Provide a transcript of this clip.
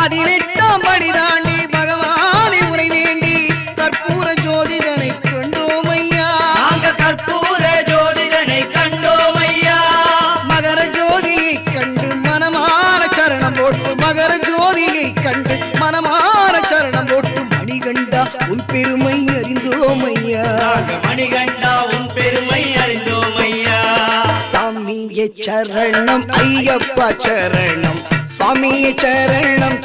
18ஆம் படி தாண்டி பகவானை உரை வேண்டி கற்பூர ஜோதிதனை கண்டோம் ஐயா. நாங்கள் கற்பூர ஜோதிதனை கண்டோம் ஐயா. மகர ஜோதியை கண்டு மனமான சரணம் போட்டு மகர ஜோதியை கண்டு மனமான சரணம் போட்டு மணிகண்டா உன் பெருமை அறிந்தோம் ஐயா. மணிகண்டா உன் பெருமை அறிந்தோம் ஐயா. சாமியே சரணம் ஐயப்பா சரணம் சுவாமியே சரணம்